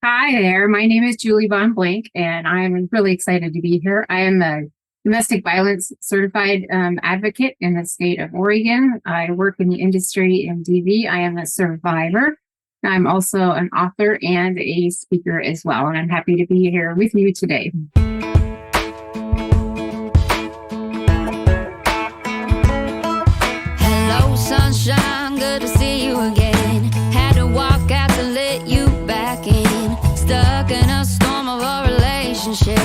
Hi there. My name is Julie BonnBlank, and I'm really excited to be here. I am a domestic violence certified advocate in the state of Oregon. I work in the industry in DV. I am a survivor. I'm also an author and a speaker as well, and I'm happy to be here with you today. Hello, sunshine, good to see you again. Had to walk out to let you back in. Stuck in a storm of a relationship.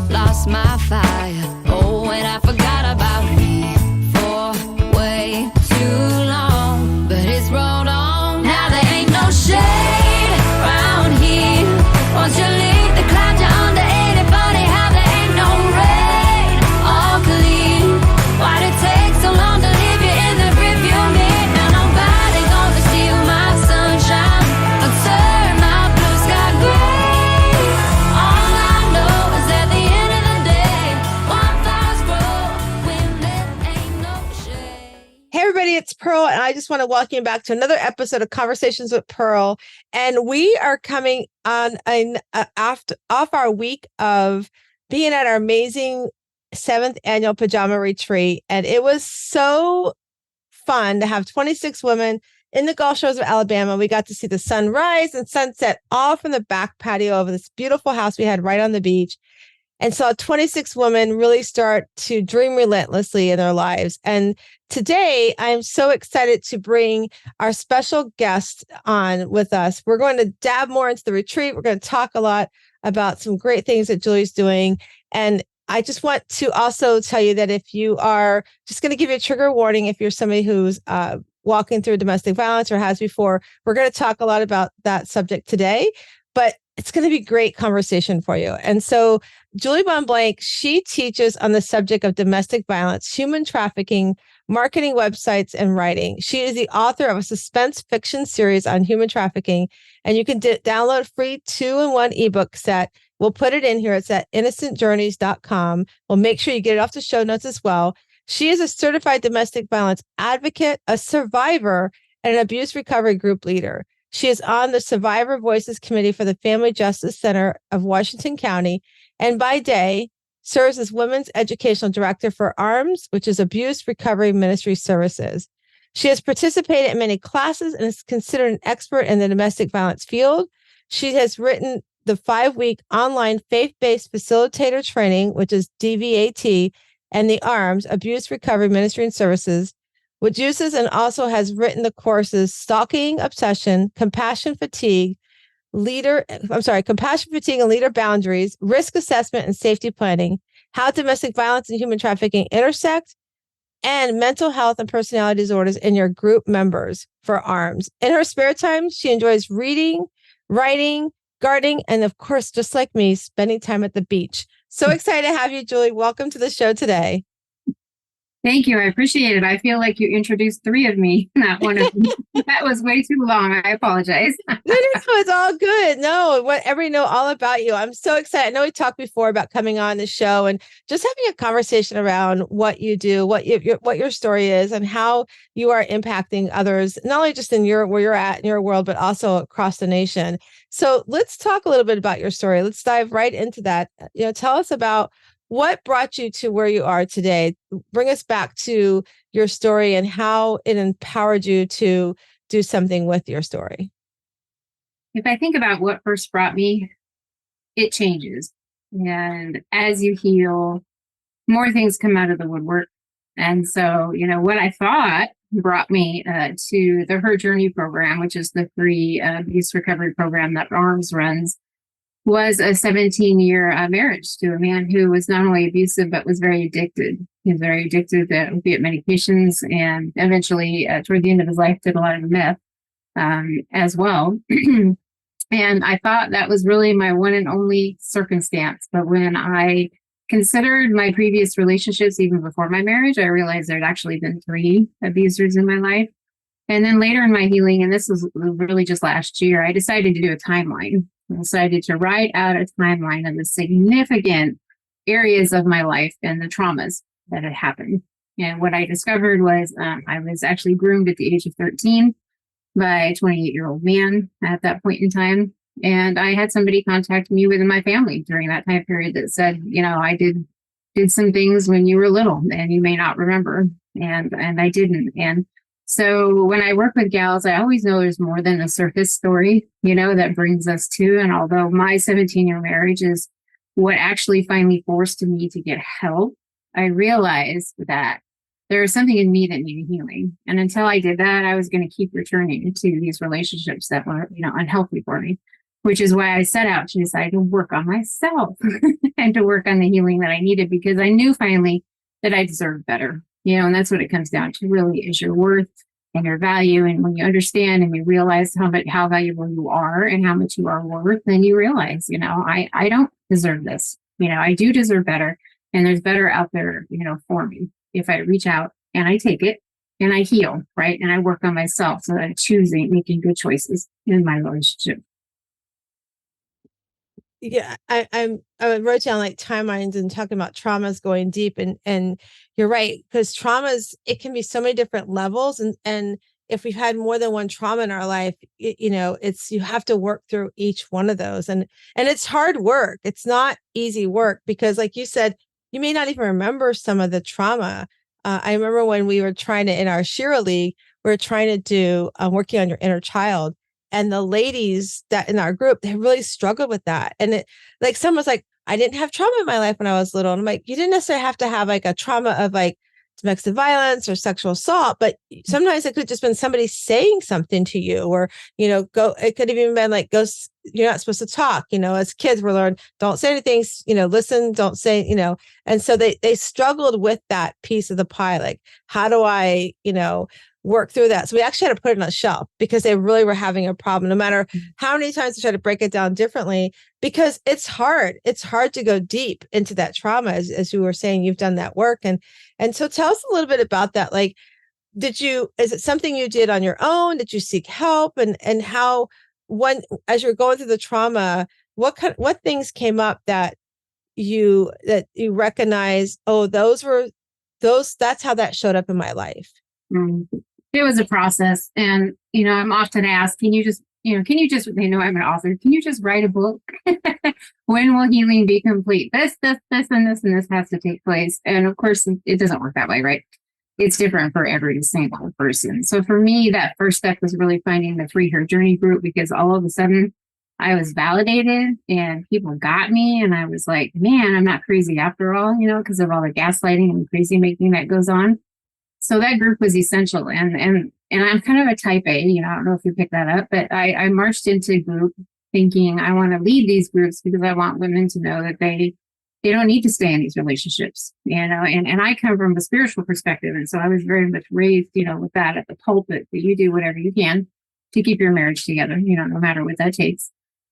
Lost my fire. Oh, and I forgot about me for way too long. But it's rolled on. Now there ain't no shade around here. Once you leave the clouds, you're under. Ain't it funny how there ain't no rain or clear? Why'd it take so long to leave you in the rearview mirror? Now nobody gonna steal my sunshine or turn my blue sky gray. All I know is at the end of the day, wildflowers grow when there ain't no shade. Hey everybody, it's Pearl, and I just want to welcome you back to another episode of Conversations with Pearl. And we are coming on off our week of being at our amazing 7th annual pajama retreat. And it was so fun to have 26 women in the Gulf Shores of Alabama. We got to see the sunrise and sunset all from the back patio of this beautiful house we had right on the beach, and saw 26 women really start to dream relentlessly in their lives. And today, I'm so excited to bring our special guest on with us. We're going to dab more into the retreat. We're going to talk a lot about some great things that Julie's doing. And I just want to also tell you that if you are just going to give you a trigger warning, if you're somebody who's walking through domestic violence or has before, we're going to talk a lot about that subject today. But it's going to be great conversation for you. And so Julie BonnBlank, she teaches on the subject of domestic violence, human trafficking, marketing websites, and writing. She is the author of a suspense fiction series on human trafficking, and you can download a free 2-in-1 ebook set. We'll put it in here. It's at innocentjourneys.com. We'll make sure you get it off the show notes as well. She is a certified domestic violence advocate, a survivor, and an abuse recovery group leader. She is on the Survivor Voices Committee for the Family Justice Center of Washington County, and by day serves as Women's Educational Director for ARMS, which is Abuse Recovery Ministry Services. She has participated in many classes and is considered an expert in the domestic violence field. She has written the 5-week online faith-based facilitator training, which is DVAT, and the ARMS, Abuse Recovery Ministry and Services, which uses and also has written the courses Stalking, Obsession, Compassion Fatigue and Leader Boundaries, Risk Assessment and Safety Planning, How Domestic Violence and Human Trafficking Intersect, and Mental Health and Personality Disorders in Your Group Members for ARMS. In her spare time, she enjoys reading, writing, gardening, and of course, just like me, spending time at the beach. So excited to have you, Julie. Welcome to the show today. Thank you. I appreciate it. I feel like you introduced 3 of me. Not one of them. That was way too long. I apologize. No, it's all good. No, whatever you know all about you. I'm so excited. I know we talked before about coming on the show and just having a conversation around what you do, what your story is, and how you are impacting others, not only just in where you're at in your world, but also across the nation. So let's talk a little bit about your story. Let's dive right into that. Tell us about what brought you to where you are today. Bring us back to your story and how it empowered you to do something with your story. If I think about what first brought me, it changes. And as you heal, more things come out of the woodwork. And so, what I thought brought me to the Her Journey program, which is the free abuse recovery program that ARMS runs, was a 17-year marriage to a man who was not only abusive, but was very addicted. He was very addicted to opiate medications, and eventually, toward the end of his life, did a lot of meth as well. And I thought that was really my one and only circumstance. But when I considered my previous relationships, even before my marriage, I realized there'd actually been 3 abusers in my life. And then later in my healing, and this was really just last year, I decided to do a timeline. I decided to write out a timeline of the significant areas of my life and the traumas that had happened. And what I discovered was I was actually groomed at the age of 13 by a 28-year-old man at that point in time. And I had somebody contact me within my family during that time period that said, I did some things when you were little and you may not remember. And I didn't. And so when I work with gals, I always know there's more than a surface story, that brings us to. And although my 17-year marriage is what actually finally forced me to get help, I realized that there was something in me that needed healing. And until I did that, I was going to keep returning to these relationships that were, unhealthy for me, which is why I set out to decide to work on myself and to work on the healing that I needed, because I knew finally that I deserved better. And that's what it comes down to really, is your worth and your value. And when you understand and you realize how valuable you are and how much you are worth, then you realize, I don't deserve this. I do deserve better. And there's better out there, for me if I reach out and I take it and I heal, right? And I work on myself so that I'm making good choices in my relationship. Yeah, I wrote down like timelines and talking about traumas going deep, and you're right, because traumas, it can be so many different levels, and if we've had more than one trauma in our life, it's, you have to work through each one of those, and it's hard work. It's not easy work, because like you said, you may not even remember some of the trauma. I remember when we were trying to, in our Shira League, we were trying to do working on your inner child. And the ladies that in our group, they really struggled with that. And it, like, someone's like, I didn't have trauma in my life when I was little. And I'm like, you didn't necessarily have to have like a trauma of like domestic violence or sexual assault, but sometimes it could have just been somebody saying something to you, or, it could have even been like, you're not supposed to talk, as kids we're learned, don't say anything, listen, don't say, and so they struggled with that piece of the pie. Like, how do I, work through that? So we actually had to put it on a shelf because they really were having a problem, no matter how many times we try to break it down differently, because it's hard. It's hard to go deep into that trauma. As you were saying, you've done that work. And so tell us a little bit about that. Like, is it something you did on your own? Did you seek help? And how, as you're going through the trauma, what things came up that you recognize, oh, that's how that showed up in my life? It was a process. And, I'm often asked, can you just, they know I'm an author. Can you just write a book? When will healing be complete? This, and this, and this has to take place. And of course, it doesn't work that way, right? It's different for every single person. So for me, that first step was really finding the Free Her Journey group, because all of a sudden I was validated and people got me. And I was like, man, I'm not crazy after all, because of all the gaslighting and crazy making that goes on. So that group was essential. And I'm kind of a type A, I don't know if you picked that up, but I marched into a group thinking I want to lead these groups because I want women to know that they don't need to stay in these relationships, and I come from a spiritual perspective. And so I was very much raised, with that at the pulpit, that you do whatever you can to keep your marriage together, no matter what that takes.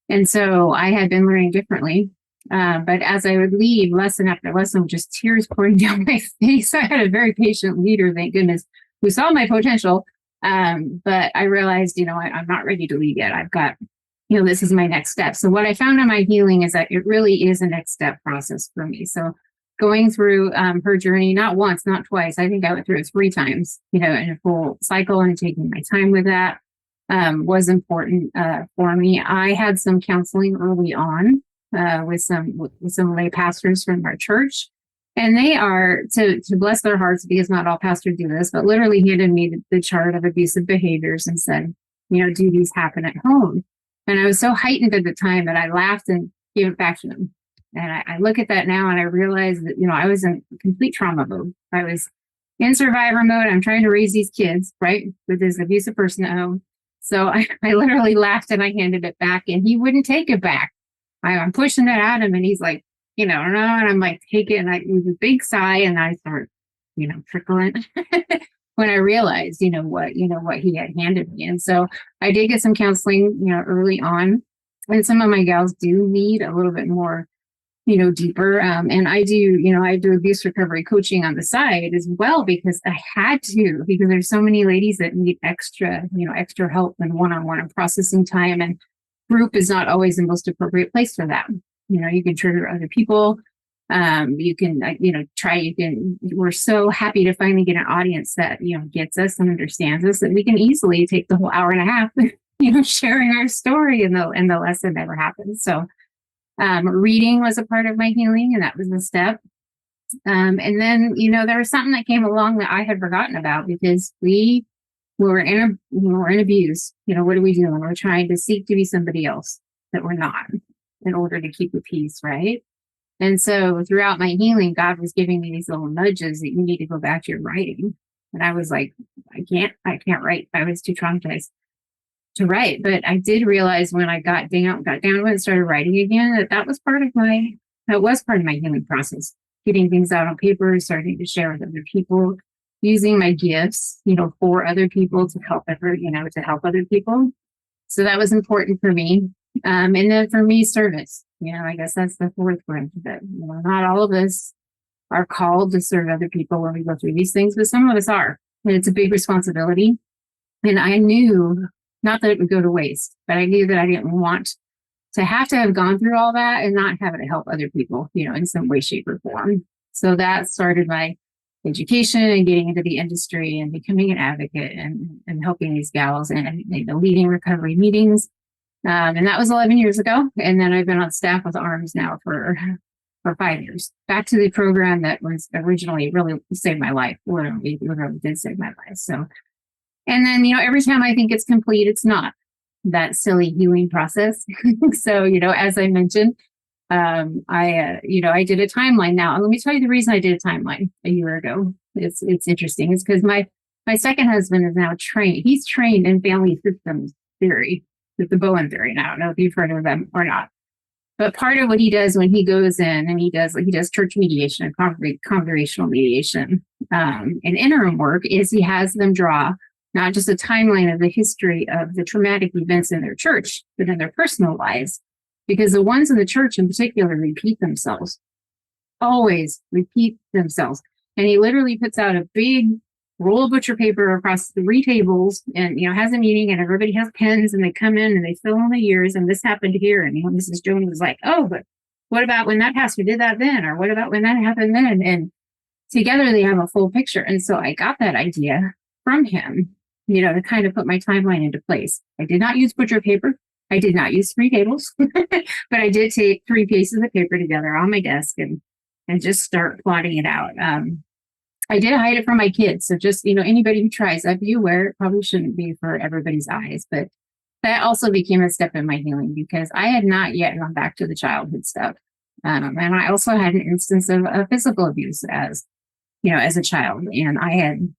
And so I had been learning differently. But as I would leave lesson after lesson, with just tears pouring down my face, I had a very patient leader, thank goodness, who saw my potential. But I realized, I'm not ready to lead yet. I've got, this is my next step. So what I found in my healing is that it really is a next step process for me. So going through her journey, not once, not twice, I think I went through it 3 times, in a full cycle, and taking my time with that was important for me. I had some counseling early on. With some lay pastors from our church, and they are, to bless their hearts, because not all pastors do this, but literally handed me the chart of abusive behaviors and said, do these happen at home? And I was so heightened at the time that I laughed and gave it back to them. And I look at that now and I realize that, I was in complete trauma mode. I was in survivor mode. I'm trying to raise these kids, right, with this abusive person at home. So I literally laughed and I handed it back, and he wouldn't take it back. I'm pushing it at him, and he's like, no, and I'm like, take it. And it was a big sigh, and I start, trickling when I realized, what he had handed me. And so I did get some counseling, early on, and some of my gals do need a little bit more, deeper. And I do abuse recovery coaching on the side as well, because I had to, because there's so many ladies that need extra help and one-on-one and processing time, and group is not always the most appropriate place for that. You can trigger other people. You can, we're so happy to finally get an audience that, gets us and understands us, that we can easily take the whole hour and a half sharing our story, and the lesson never happened. So reading was a part of my healing, and that was a step. And then, there was something that came along that I had forgotten about, because we were in abuse. What do we do when we're trying to seek to be somebody else that we're not, in order to keep the peace, right? And so throughout my healing, God was giving me these little nudges that you need to go back to your writing. And I was like, I can't write. I was too traumatized to write. But I did realize when I got down and started writing again, that was part of my healing process. Getting things out on paper, starting to share with other people, using my gifts, for other people to help other people. So that was important for me. And then for me, service. I guess that's the fourth branch of it. Not all of us are called to serve other people when we go through these things, but some of us are. And it's a big responsibility. And I knew, not that it would go to waste, but I knew that I didn't want to have gone through all that and not have it help other people, in some way, shape, or form. So that started my education and getting into the industry and becoming an advocate and helping these gals and leading recovery meetings. And that was 11 years ago. And then I've been on staff with ARMS now for 5 years. Back to the program that was originally really saved my life. Literally did save my life. So, and then, every time I think it's complete, it's not. That silly healing process. So, as I mentioned, I did a timeline. Now, let me tell you the reason I did a timeline a year ago. It's interesting. It's because my second husband is now trained. He's trained in family systems theory, with the Bowen theory. Now, I don't know if you've heard of them or not. But part of what he does when he goes in and he does church mediation and congregational mediation and interim work is he has them draw not just a timeline of the history of the traumatic events in their church, but in their personal lives. Because the ones in the church in particular repeat themselves, always repeat themselves. And he literally puts out a big roll of butcher paper across 3 tables and, has a meeting and everybody has pens and they come in and they fill in the years and this happened here. And, Mrs. Jones was like, oh, but what about when that pastor did that then? Or what about when that happened then? And together they have a full picture. And so I got that idea from him, to kind of put my timeline into place. I did not use butcher paper. I did not use 3 tables, but I did take 3 pieces of paper together on my desk and just start plotting it out. I did hide it from my kids. So just, anybody who tries that, be aware, it probably shouldn't be for everybody's eyes. But that also became a step in my healing because I had not yet gone back to the childhood stuff. And I also had an instance of physical abuse as a child. And I had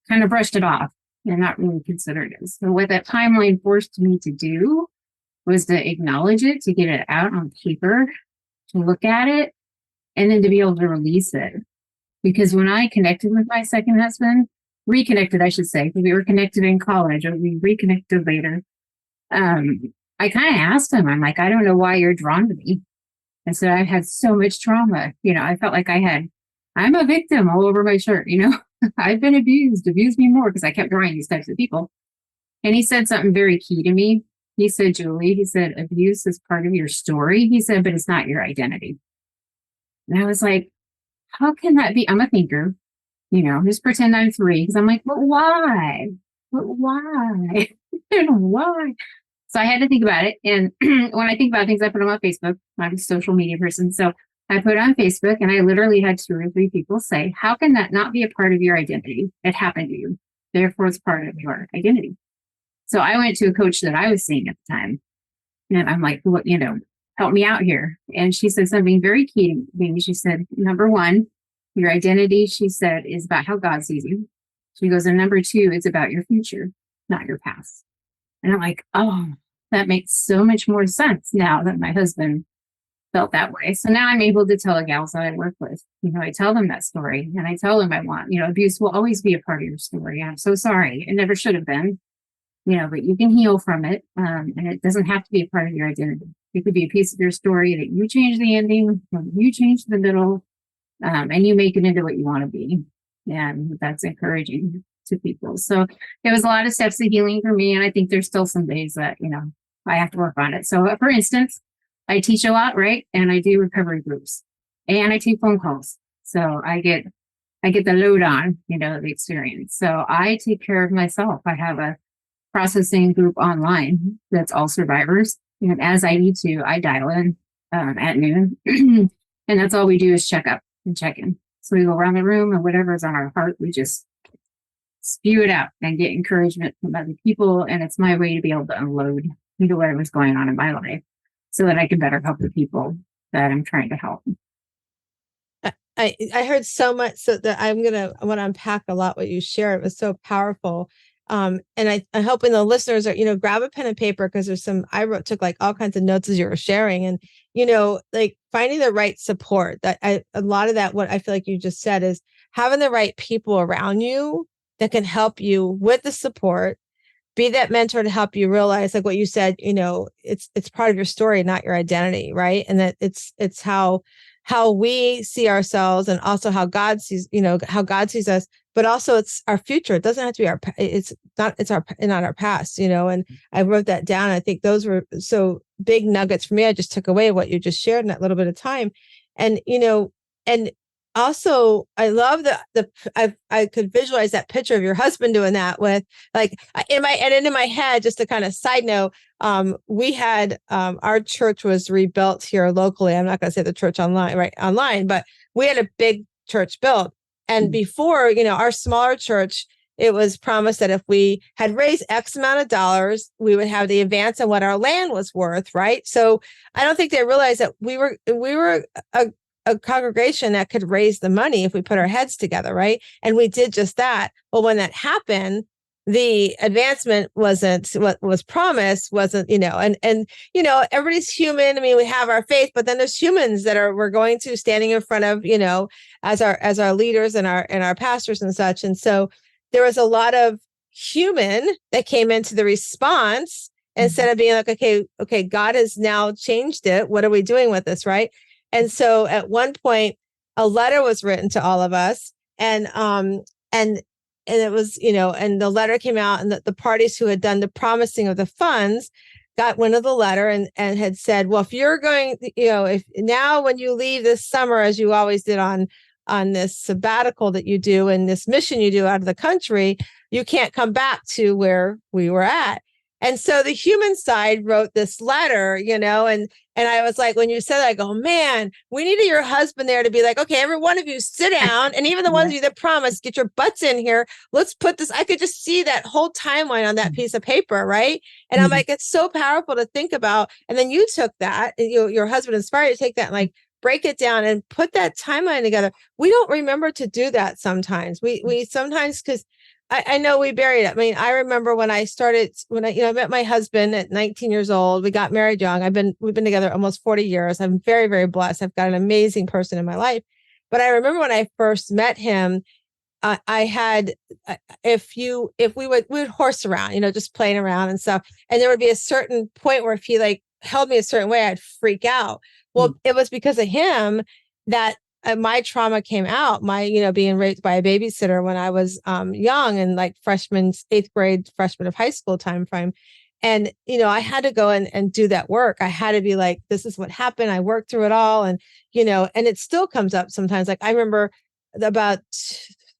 kind of brushed it off and not really considered it. So what that timeline forced me to do was to acknowledge it, to get it out on paper, to look at it, and then to be able to release it. Because when I connected with my second husband, reconnected, I should say, because we were connected in college, or we reconnected later, I kind of asked him, I'm like, I don't know why you're drawn to me. And so I had so much trauma. I felt like I'm a victim all over my shirt, I've been abused me more because I kept drawing these types of people. And he said something very key to me. He said, Julie, abuse is part of your story. He said, but it's not your identity. And I was like, how can that be? I'm a thinker, just pretend I'm 3. Because I'm like, but why? But why? Why? So I had to think about it. And when I think about things, I put them on Facebook. I'm a social media person. So I put it on Facebook and I literally had 2 or 3 people say, how can that not be a part of your identity? It happened to you. Therefore, it's part of your identity. So I went to a coach that I was seeing at the time. And I'm like, what, help me out here. And she said something very key to me. She said, number 1, your identity, she said, is about how God sees you. She goes, and number 2, it's about your future, not your past. And I'm like, oh, that makes so much more sense now that my husband felt that way. So now I'm able to tell the gals that I work with, I tell them that story and I tell them I want, abuse will always be a part of your story. I'm so sorry. It never should have been, but you can heal from it. And it doesn't have to be a part of your identity. It could be a piece of your story that you change the ending, you change the middle, and you make it into what you want to be. And that's encouraging to people. So it was a lot of steps of healing for me. And I think there's still some days that, I have to work on it. So for instance, I teach a lot, right? And I do recovery groups and I take phone calls. So I get the load on, the experience. So I take care of myself. I have a processing group online that's all survivors. And as I need to, I dial in at noon. And that's all we do is check up and check in. So we go around the room and whatever's on our heart, we just spew it out and get encouragement from other people. And it's my way to be able to unload whatever's going on in my life so that I can better help the people that I'm trying to help. I heard so much, so that I want to unpack a lot what you shared. It was so powerful. And I'm hoping the listeners are, grab a pen and paper, because there's took like all kinds of notes as you were sharing, and, like finding the right support. A lot of that, what I feel like you just said, is having the right people around you that can help you with the support, be that mentor to help you realize, like what you said, it's part of your story, not your identity. Right. And that it's how we see ourselves, and also how God sees, how God sees us, but also it's our future. It doesn't have to be it's not our past, and I wrote that down. I think those were so big nuggets for me. I just took away what you just shared in that little bit of time. And, and also I love I could visualize that picture of your husband doing that with, like, in my head, just a kind of side note, we had, our church was rebuilt here locally. I'm not going to say the church online, but we had a big church built. And before, our smaller church, it was promised that if we had raised X amount of dollars, we would have the advance on what our land was worth. Right. So I don't think they realized that we were a congregation that could raise the money if we put our heads together. Right. And we did just that. Well, when that happened, the advancement wasn't what was promised, wasn't, and everybody's human. I mean, we have our faith, but then there's humans that we're going to standing in front of, as our leaders and our pastors and such. And so there was a lot of human that came into the response, instead of being like, okay, God has now changed it. What are we doing with this? Right. And so at one point, a letter was written to all of us, and it was, and the letter came out, and the parties who had done the promising of the funds got wind of the letter, and had said, well, if you're going, if now when you leave this summer, as you always did on this sabbatical that you do and this mission you do out of the country, you can't come back to where we were at. And so the human side wrote this letter, and I was like, when you said that, I go, man, we needed your husband there to be like, okay, every one of you sit down. And even the ones of you that promised, get your butts in here. Let's put this. I could just see that whole timeline on that piece of paper. Right. And I'm like, it's so powerful to think about. And then you took that, and your husband inspired you to take that and like break it down and put that timeline together. We don't remember to do that sometimes. We sometimes, because I know we buried it. I mean, I remember when I met my husband at 19 years old. We got married young. We've been together almost 40 years. I'm very, very blessed. I've got an amazing person in my life. But I remember when I first met him, I had, we would horse around, just playing around and stuff. And there would be a certain point where if he like held me a certain way, I'd freak out. Well, it was because of him that my trauma came out, being raised by a babysitter when I was young, and like eighth grade freshman of high school time frame. And, I had to go and do that work. I had to be like, this is what happened. I worked through it all. And, and it still comes up sometimes. Like I remember about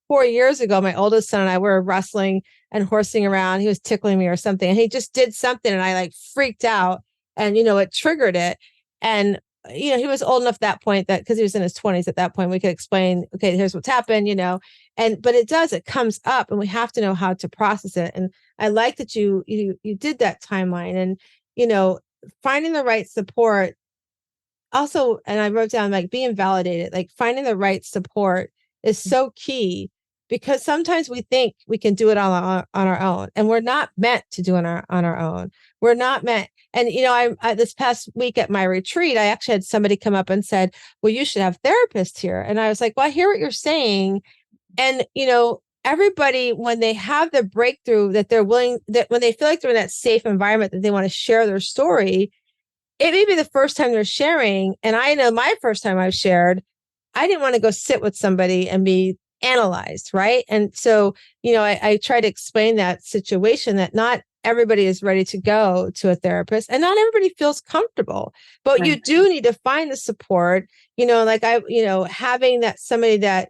4 years ago, my oldest son and I were wrestling and horsing around. He was tickling me or something, and he just did something, and I like freaked out, and, it triggered it. And he was old enough at that point that, because he was in his 20s at that point, we could explain, okay, here's what's happened, but it comes up, and we have to know how to process it. And I like that you did that timeline, and, finding the right support also. And I wrote down, like, being validated, like finding the right support is so key, because sometimes we think we can do it on our own, and we're not meant to do it on our own. We're not meant. And, I this past week at my retreat, I actually had somebody come up and said, well, you should have therapists here. And I was like, well, I hear what you're saying. And, everybody, when they have the breakthrough that they're willing, that when they feel like they're in that safe environment, that they want to share their story, it may be the first time they're sharing. And I know my first time I've shared, I didn't want to go sit with somebody and be analyzed. Right. And so, I try to explain that situation, that not everybody is ready to go to a therapist, and not everybody feels comfortable, but you do need to find the support, like having that somebody that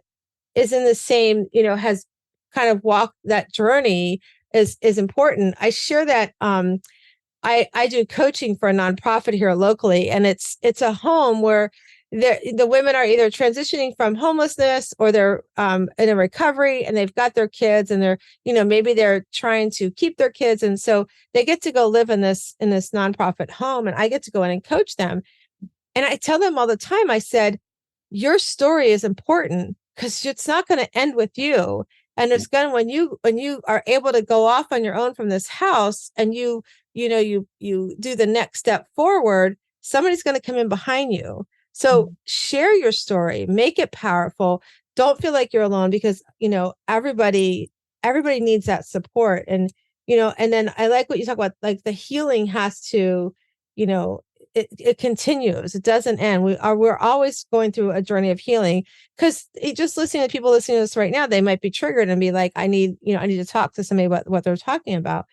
is in the same, has kind of walked that journey is important. I share that I do coaching for a nonprofit here locally, and it's a home where the women are either transitioning from homelessness or they're in a recovery, and they've got their kids, and they're, maybe they're trying to keep their kids, and so they get to go live in this nonprofit home, and I get to go in and coach them. And I tell them all the time, I said, your story is important because it's not going to end with you. And it's going to, when you are able to go off on your own from this house, and you do the next step forward, somebody's going to come in behind you. So share your story, make it powerful. Don't feel like you're alone, because, everybody needs that support. And, and then I like what you talk about, like the healing has to, it continues. It doesn't end. We're always going through a journey of healing, because just listening to people listening to this right now, they might be triggered and be like, I need to talk to somebody about what they're talking about.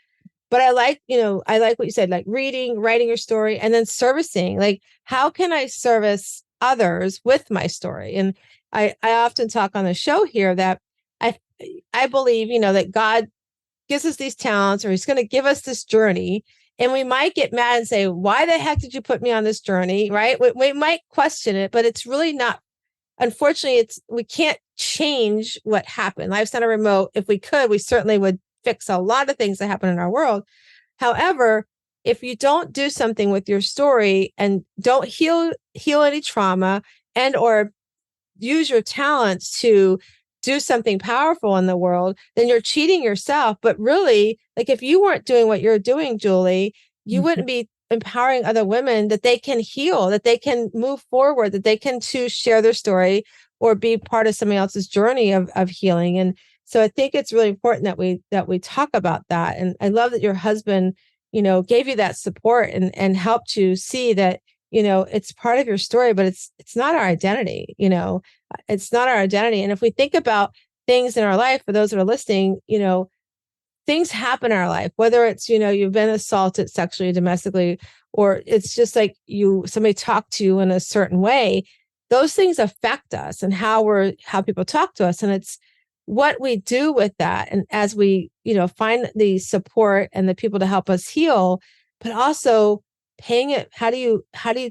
But I like what you said, like reading, writing your story, and then servicing. Like, how can I service others with my story? And I often talk on the show here that I believe, that God gives us these talents, or he's going to give us this journey. And we might get mad and say, why the heck did you put me on this journey? Right. We might question it, but it's really not. Unfortunately, we can't change what happened. Life's not a remote. If we could, we certainly would fix a lot of things that happen in our world. However, if you don't do something with your story and don't heal any trauma, and or use your talents to do something powerful in the world, then you're cheating yourself. But really, like, if you weren't doing what you're doing, Julie, you wouldn't be empowering other women that they can heal, that they can move forward, that they can choose share their story or be part of somebody else's journey of healing. And so I think it's really important that we talk about that. And I love that your husband, gave you that support and helped you see that, it's part of your story, but it's not our identity. It's not our identity. And if we think about things in our life, for those that are listening, things happen in our life, whether it's, you've been assaulted sexually, domestically, or it's just like somebody talked to you in a certain way. Those things affect us and how people talk to us. And it's what we do with that. And as we, find the support and the people to help us heal, but also paying it, how do you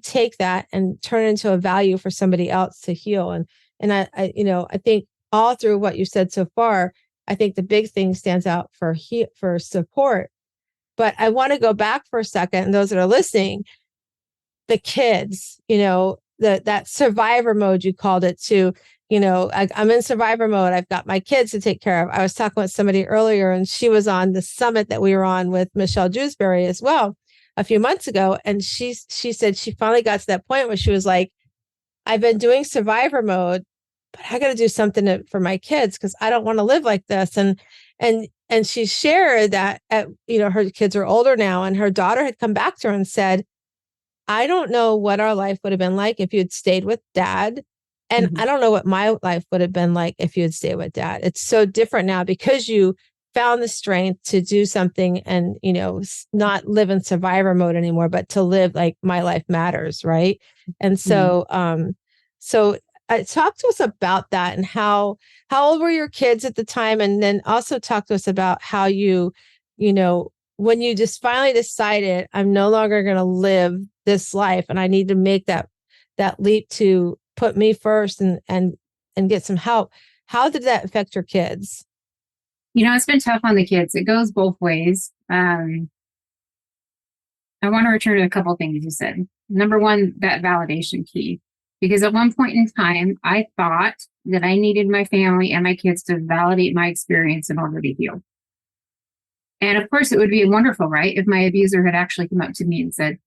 take that and turn it into a value for somebody else to heal? And I think all through what you said so far, I think the big thing stands out for support. But I want to go back for a second, and those that are listening, the kids, that survivor mode, you called it, to, I'm in survivor mode. I've got my kids to take care of. I was talking with somebody earlier, and she was on the summit that we were on with Michelle Dewsbury as well a few months ago. And she said she finally got to that point where she was like, I've been doing survivor mode, but I got to do something for my kids, because I don't want to live like this. And she shared that her kids are older now, and her daughter had come back to her and said, I don't know what our life would have been like if you had stayed with dad. And I don't know what my life would have been like if you had stayed with dad. It's so different now because you found the strength to do something and, not live in survivor mode anymore, but to live like my life matters. Right. And so, talk to us about that, and how old were your kids at the time? And then also talk to us about how when you just finally decided, I'm no longer going to live this life, and I need to make that leap to put me first and get some help. How did that affect your kids? It's been tough on the kids. It goes both ways. I want to return to a couple of things you said. Number one, that validation key. Because at one point in time, I thought that I needed my family and my kids to validate my experience in order to heal. And of course, it would be wonderful, right, if my abuser had actually come up to me and said,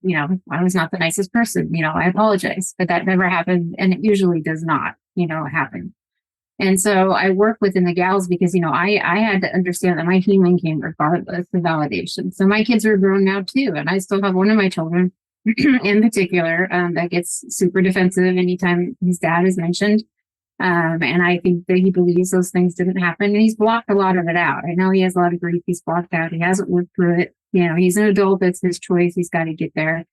I was not the nicest person, I apologize. But that never happened. And it usually does not, happen. And so I work within the gals because, I had to understand that my healing came regardless of validation. So my kids are grown now too. And I still have one of my children in particular that gets super defensive anytime his dad is mentioned. And I think that he believes those things didn't happen. And he's blocked a lot of it out. I know he has a lot of grief he's blocked out. He hasn't worked through it. He's an adult. That's his choice. He's got to get there.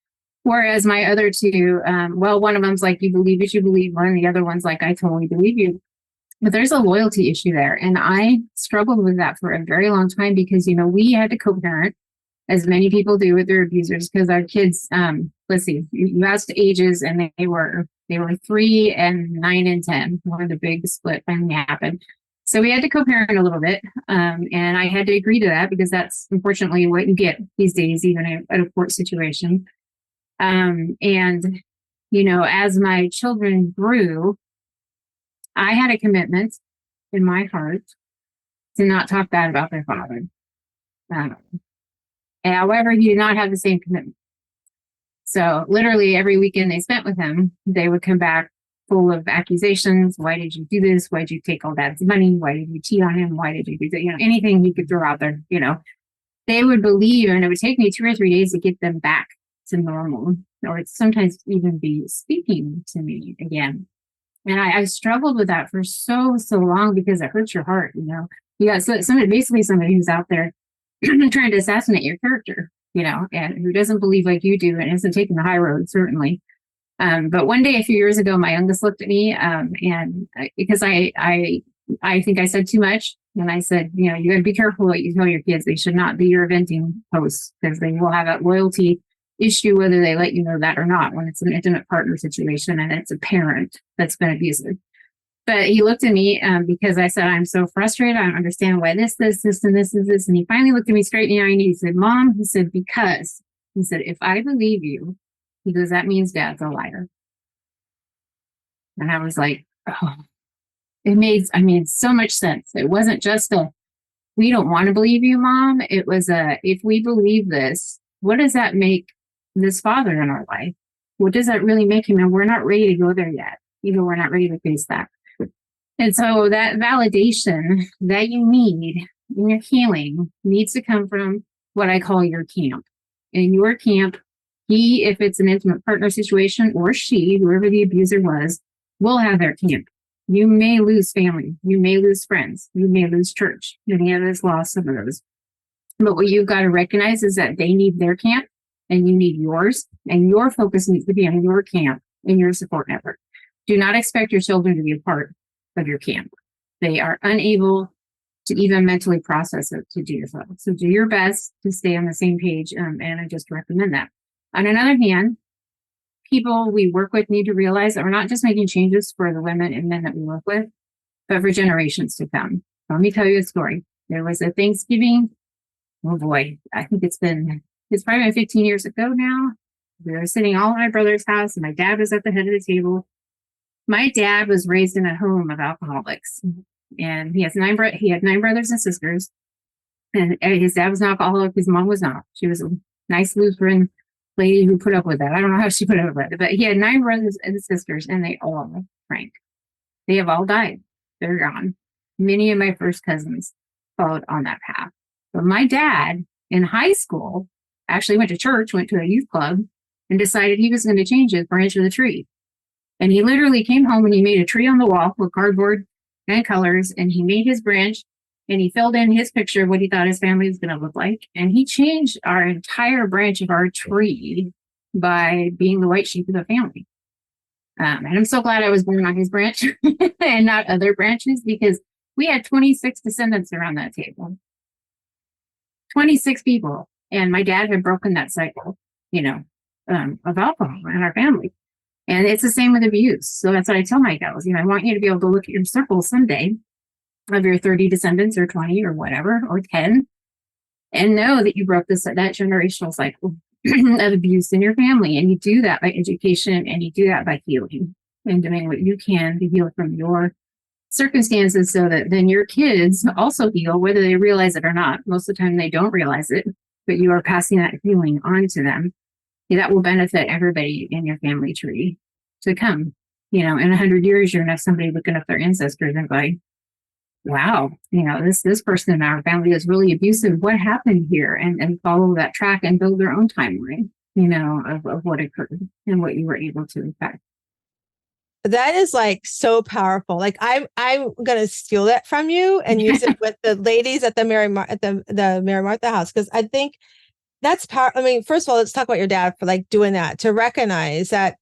Whereas my other two, one of them's like, you believe what you believe, and the other one's like, I totally believe you. But there's a loyalty issue there. And I struggled with that for a very long time because, we had to co-parent, as many people do with their abusers, because our kids, let's see, you asked ages, and they were 3 and 9 and 10, where the big split finally happened. So we had to co-parent a little bit. And I had to agree to that because that's unfortunately what you get these days, even at a court situation. And, as my children grew, I had a commitment in my heart to not talk bad about their father. However, he did not have the same commitment. So literally every weekend they spent with him, they would come back full of accusations. Why did you do this? Why did you take all dad's money? Why did you cheat on him? Why did you do that? Anything you could throw out there, they would believe, and it would take me 2 or 3 days to get them back to normal, or sometimes even be speaking to me again. And I struggled with that for so long because it hurts your heart, You got somebody who's out there trying to assassinate your character, and who doesn't believe like you do and isn't taking the high road, certainly. But one day, a few years ago, my youngest looked at me, and because I think I said too much, and I said, you got to be careful what you tell your kids. They should not be your venting posts, because they will have that loyalty issue, whether they let you know that or not, when it's an intimate partner situation and it's a parent that's been abusive. But he looked at me because I said, I'm so frustrated. I don't understand why this, and this, and this. And he finally looked at me straight in the eye and he said, Mom, he said, because, he said, if I believe you, he goes, that means Dad's a liar. And I was like, oh, it made so much sense. It wasn't just we don't want to believe you, Mom. It was if we believe this, what does that make this father in our life? What does that really make him? And we're not ready to go there yet. We're not ready to face that. And so that validation that you need in your healing needs to come from what I call your camp. In your camp, he, if it's an intimate partner situation, or she, whoever the abuser was, will have their camp. You may lose family. You may lose friends. You may lose church. Many of us lost some of those. But what you've got to recognize is that they need their camp and you need yours. And your focus needs to be on your camp and your support network. Do not expect your children to be a part of your camp. They are unable to even mentally process it to do so. So do your best to stay on the same page. And I just recommend that. On another hand, people we work with need to realize that we're not just making changes for the women and men that we work with, but for generations to come. Let me tell you a story. There was a Thanksgiving. Oh boy, I think it's probably been 15 years ago now. We were sitting all at my brother's house and my dad was at the head of the table. My dad was raised in a home of alcoholics, and he had 9 brothers and sisters. And his dad was an alcoholic. His mom was not. She was a nice Lutheran lady who put up with that. I don't know how she put up with it, but he had 9 brothers and sisters, and they all drank. They have all died. They're gone. Many of my first cousins followed on that path. But my dad in high school actually went to church, went to a youth club, and decided he was going to change his branch of the tree. And he literally came home and he made a tree on the wall with cardboard and colors, and he made his branch and he filled in his picture of what he thought his family was going to look like. And he changed our entire branch of our tree by being the white sheep of the family. And I'm so glad I was born on his branch and not other branches, because we had 26 descendants around that table. 26 people. And my dad had broken that cycle, of alcohol in our family. And it's the same with abuse. So that's what I tell my gals. I want you to be able to look at your circle someday of your 30 descendants or 20 or whatever, or 10, and know that you broke that generational cycle of abuse in your family. And you do that by education, and you do that by healing and doing what you can to heal from your circumstances, so that then your kids also heal, whether they realize it or not. Most of the time they don't realize it, but you are passing that healing on to them. That will benefit everybody in your family tree to come. In 100 years, you're going to have somebody looking up their ancestors and going, wow, this person in our family is really abusive. What happened here? And follow that track and build their own timeline, of what occurred and what you were able to affect. That is like so powerful. Like I'm going to steal that from you and use it with the ladies at the Mary Martha house. Cause I think that's power. I mean, first of all, let's talk about your dad for like doing that, to recognize that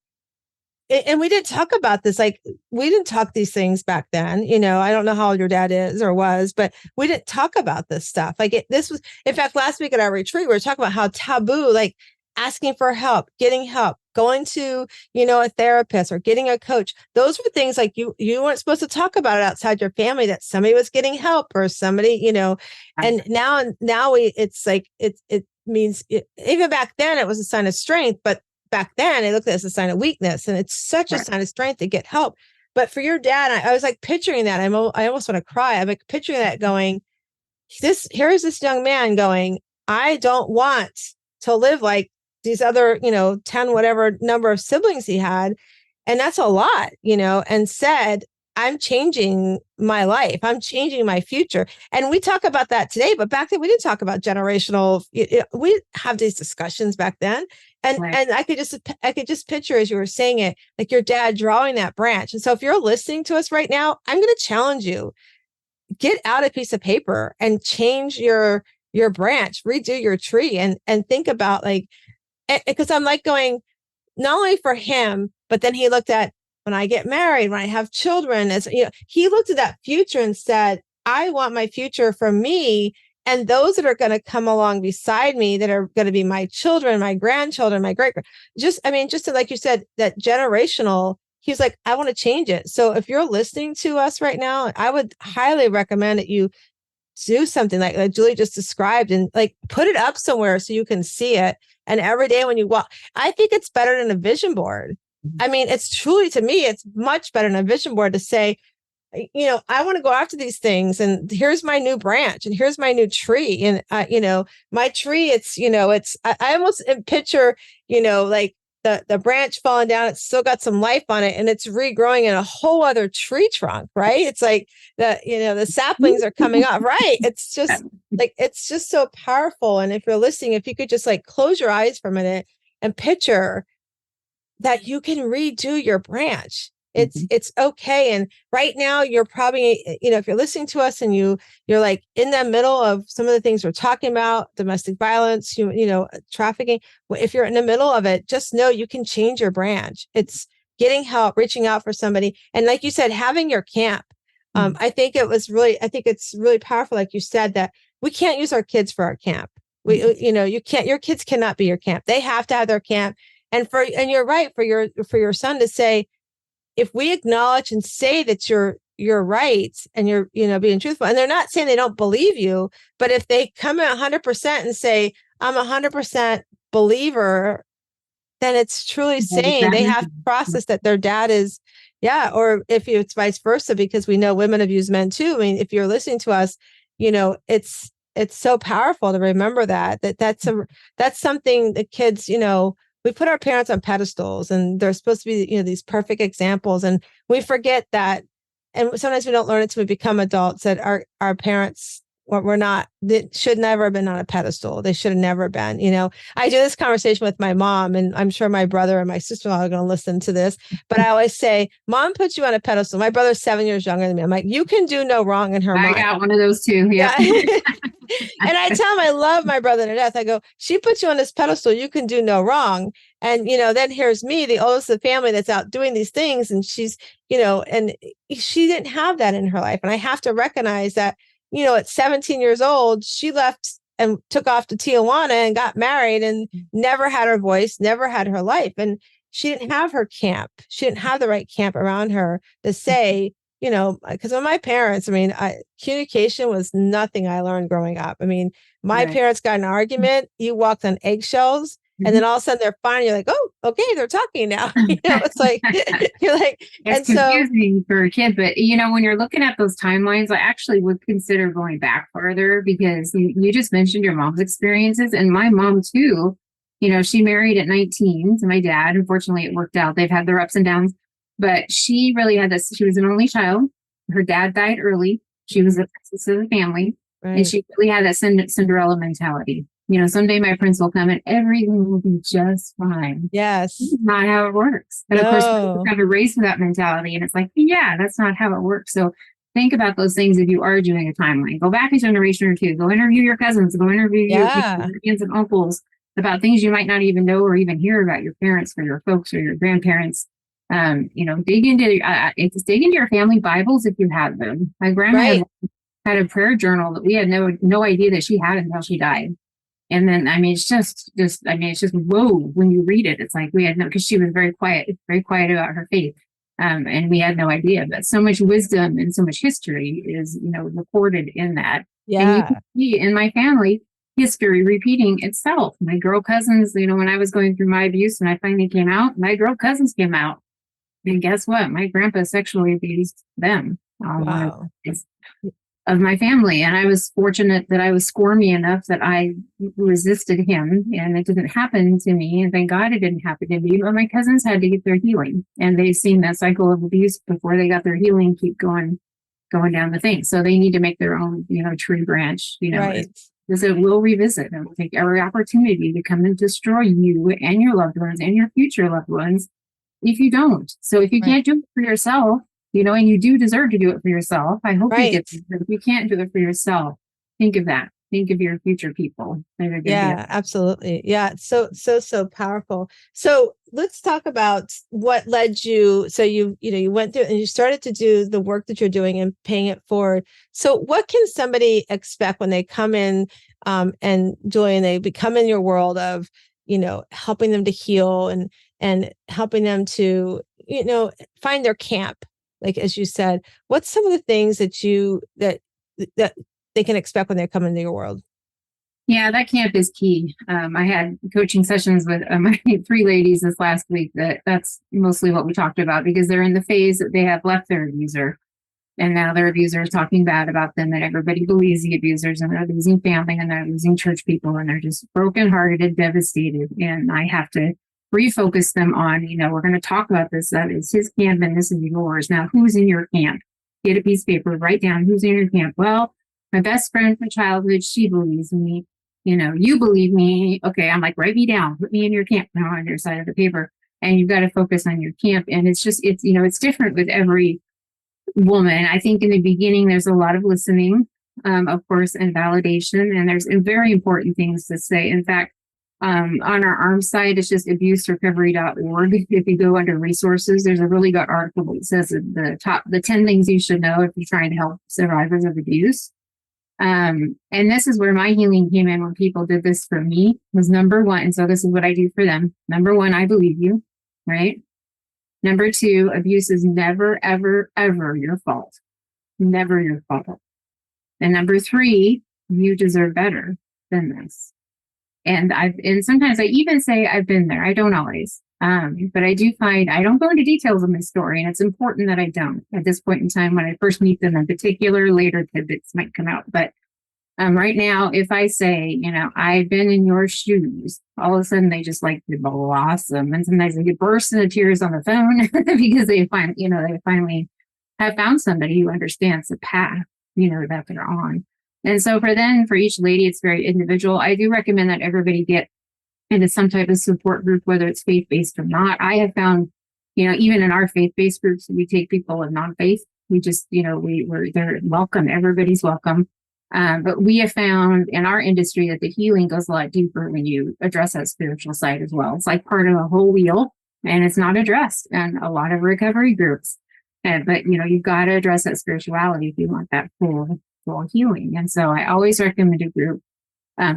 and we didn't talk about this. Like, we didn't talk these things back then. I don't know how old your dad is or was, but we didn't talk about this stuff. Like, this was, in fact, last week at our retreat, we were talking about how taboo, like asking for help, getting help, going to, a therapist or getting a coach. Those were things like you weren't supposed to talk about it outside your family, that somebody was getting help or somebody, and now it's like, it means even back then it was a sign of strength, but back then they looked at it as a sign of weakness, and it's such a sign of strength to get help. But for your dad, I was like picturing that. I almost want to cry. I'm like picturing that going, here's this young man going, I don't want to live like these other, 10, whatever number of siblings he had. And that's a lot, and said, I'm changing my life. I'm changing my future. And we talk about that today, but back then we didn't talk about generational. We didn't have these discussions back then. And I could just picture, as you were saying it, like your dad drawing that branch. And so if you're listening to us right now, I'm going to challenge you, get out a piece of paper and change your branch, redo your tree, and think about, like, because I'm like going, not only for him, but then he looked at, when I get married, when I have children, as he looked at that future and said, I want my future for me and those that are going to come along beside me, that are going to be my children, my grandchildren, my great, just like you said, that generational. He's like, I want to change it. So if you're listening to us right now, I would highly recommend that you do something like Julie just described, and like put it up somewhere so you can see it. And every day when you walk, I think it's better than a vision board. I mean, it's truly, to me, it's much better than a vision board to say, I want to go after these things, and here's my new branch, and here's my new tree. And, my tree, I almost picture, like the branch falling down, it's still got some life on it, and it's regrowing in a whole other tree trunk, right? It's like the saplings are coming up, right? It's just like, it's just so powerful. And if you're listening, if you could just like close your eyes for a minute and picture that you can redo your branch. It's okay. And right now you're probably, if you're listening to us and you're like in the middle of some of the things we're talking about, domestic violence, trafficking, if you're in the middle of it, just know you can change your branch. It's getting help, reaching out for somebody. And like you said, having your camp. I think it's really powerful. Like you said, that we can't use our kids for our camp. Your kids cannot be your camp. They have to have their camp. And you're right, for your son to say, if we acknowledge and say that you're right and you're, being truthful, and they're not saying they don't believe you, but if they come at 100% and say, I'm 100% believer, then it's truly saying they have to process that their dad is, or if it's vice versa, because we know women abuse men too. I mean, if you're listening to us, it's so powerful to remember that's something the kids, we put our parents on pedestals, and they're supposed to be, these perfect examples. And we forget that. And sometimes we don't learn it until we become adults, that our parents were not, they should never have been on a pedestal. They should have never been, I do this conversation with my mom, and I'm sure my brother and my sister-in-law are going to listen to this, but I always say, Mom puts you on a pedestal. My brother's 7 years younger than me. I'm like, you can do no wrong in her mind. I got one of those too. Yeah. And I tell him I love my brother to death. I go, she puts you on this pedestal, you can do no wrong. And, then here's me, the oldest of the family, that's out doing these things. And she's, and she didn't have that in her life. And I have to recognize that, at 17 years old, she left and took off to Tijuana and got married and never had her voice, never had her life. And she didn't have her camp. She didn't have the right camp around her to say, because when my parents, communication was nothing I learned growing up. My parents got in an argument, you walked on eggshells, and then all of a sudden they're fine. You're like, oh, okay, they're talking now. It's like, you're like, it's confusing for a kid. But, when you're looking at those timelines, I actually would consider going back further, because you just mentioned your mom's experiences, and my mom too. She married at 19 to my dad. Unfortunately, it worked out. They've had their ups and downs. But she really had this. She was an only child. Her dad died early. She was the princess of the family. Right. And she really had that Cinderella mentality. Someday my prince will come and everything will be just fine. Yes. This is not how it works. And of course, we have to raise with that mentality. And it's like, that's not how it works. So think about those things if you are doing a timeline. Go back a generation or two. Go interview your cousins. Go interview your aunts and uncles about things you might not even know or even hear about your parents or your folks or your grandparents. Dig into dig into your family Bibles if you have them. My grandma Right. had a prayer journal that we had no idea that she had until she died. And then, I mean, it's just, whoa, when you read it, it's like we had no, because she was very quiet about her faith. And we had no idea, but so much wisdom and so much history is, recorded in that. And you Yeah. can see in my family history repeating itself. My girl cousins, when I was going through my abuse and I finally came out, my girl cousins came out. And guess what? My grandpa sexually abused them. One Wow. of my family. And I was fortunate that I was squirmy enough that I resisted him and it didn't happen to me. And thank God it didn't happen to me. But my cousins had to get their healing and they've seen that cycle of abuse before they got their healing keep going down the thing. So they need to make their own, tree branch, Right. because it will revisit and will take every opportunity to come and destroy you and your loved ones and your future loved ones if you don't. So if you Right. can't do it for yourself, and you do deserve to do it for yourself. I hope you get it. But if you can't do it for yourself, think of that. Think of your future people. Yeah, absolutely. Yeah. So powerful. So let's talk about what led you. So you went through and you started to do the work that you're doing and paying it forward. So what can somebody expect when they come in and Julie, and they become in your world of, helping them to heal and helping them to, find their camp? Like, as you said, what's some of the things that that they can expect when they come into your world? Yeah, that camp is key. I had coaching sessions with my 3 ladies this last week. That's mostly what we talked about because they're in the phase that they have left their abuser. And now their abuser is talking bad about them and everybody believes the abusers and they're losing family and they're losing church people and they're just brokenhearted and devastated. And I have to refocus them on, we're going to talk about this. That is his camp and this is yours. Now, who's in your camp? Get a piece of paper, write down who's in your camp. Well, my best friend from childhood, she believes in me. You believe me. Okay, I'm like, write me down, put me in your camp now on your side of the paper. And you've got to focus on your camp. And it's different with every woman. I think in the beginning, there's a lot of listening, of course, and validation. And there's very important things to say. In fact, on our arms side, it's just abuserecovery.org. If you go under resources, there's a really good article that says the 10 things you should know if you're trying to help survivors of abuse. And this is where my healing came in when people did this for me was number 1. And so this is what I do for them. Number 1, I believe you, right? Number 2, abuse is never, ever, ever your fault. Never your fault. And number 3, you deserve better than this. And sometimes I even say I've been there. I don't always. But I do find I don't go into details of my story, and it's important that I don't at this point in time when I first meet them in particular. Later tidbits might come out. But right now, if I say, I've been in your shoes, all of a sudden they just like to blossom. And sometimes they get burst into tears on the phone because they finally have found somebody who understands the path, that they're on. And so for each lady, it's very individual. I do recommend that everybody get into some type of support group, whether it's faith-based or not. I have found, even in our faith-based groups, we take people of non-faith. We just, they're welcome. Everybody's welcome. But we have found in our industry that the healing goes a lot deeper when you address that spiritual side as well. It's like part of a whole wheel and it's not addressed in a lot of recovery groups. But, you've got to address that spirituality if you want that full healing. And so I always recommend a group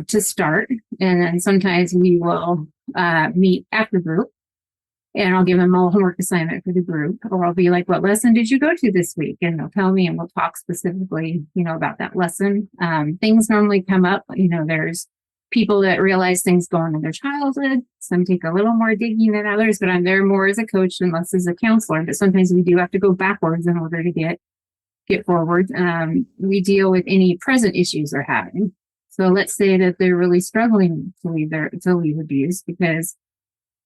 to start. And then sometimes we will meet after group and I'll give them a homework assignment for the group, or I'll be like, what lesson did you go to this week? And they'll tell me and we'll talk specifically, about that lesson. Things normally come up, there's people that realize things going on in their childhood. Some take a little more digging than others, but I'm there more as a coach than less as a counselor. But sometimes we do have to go backwards in order to get forward. We deal with any present issues they're having. So let's say that they're really struggling to leave abuse because,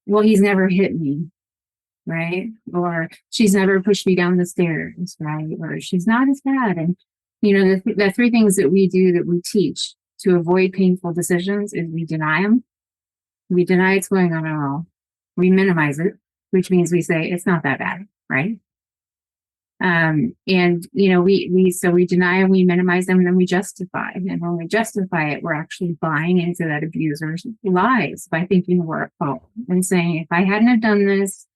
well, he's never hit me, right? Or she's never pushed me down the stairs, right? Or she's not as bad. And, the 3 things that we do that we teach to avoid painful decisions is we deny them. We deny it's going on at all. We minimize it, which means we say it's not that bad, right? And we deny and we minimize them and then we justify. And when we justify it, we're actually buying into that abuser's lies by thinking we're at fault and saying, if I hadn't have done this,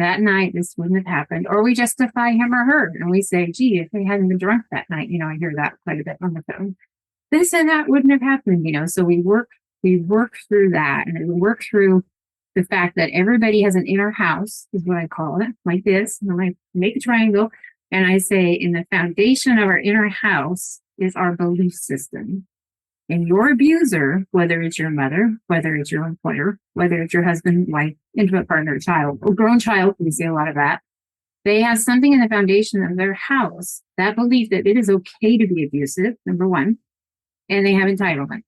that night, this wouldn't have happened. Or we justify him or her. And we say, gee, if they hadn't been drunk that night, I hear that quite a bit on the phone. This and that wouldn't have happened, So we work through that, and we work through the fact that everybody has an inner house, is what I call it, like this. And I make a triangle, and I say, in the foundation of our inner house is our belief system. And your abuser, whether it's your mother, whether it's your employer, whether it's your husband, wife, intimate partner, child, or grown child, we see a lot of that. They have something in the foundation of their house, that belief that it is okay to be abusive, number one, and they have entitlement,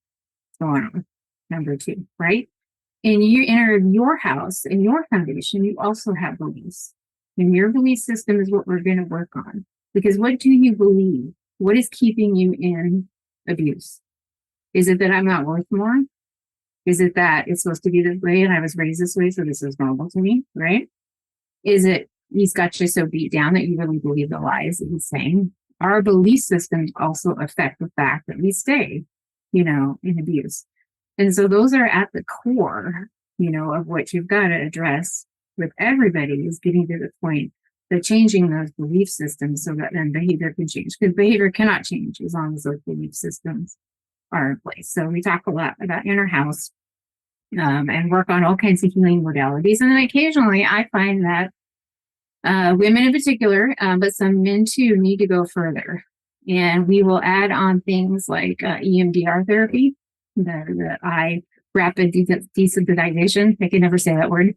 so on, number two, right? And you enter your house, in your foundation, you also have beliefs. And your belief system is what we're going to work on. Because what do you believe? What is keeping you in abuse? Is it that I'm not worth more? Is it that it's supposed to be this way and I was raised this way, so this is normal to me, right? Is it he's got you so beat down that you really believe the lies that he's saying? Our belief systems also affect the fact that we stay, in abuse. And so those are at the core, of what you've got to address with everybody, is getting to the point that changing those belief systems so that then behavior can change. Because behavior cannot change as long as those belief systems are in place. So we talk a lot about inner house and work on all kinds of healing modalities. And then occasionally I find that women in particular, but some men too, need to go further. And we will add on things like EMDR therapy, the eye rapid desensitization. I can never say that word.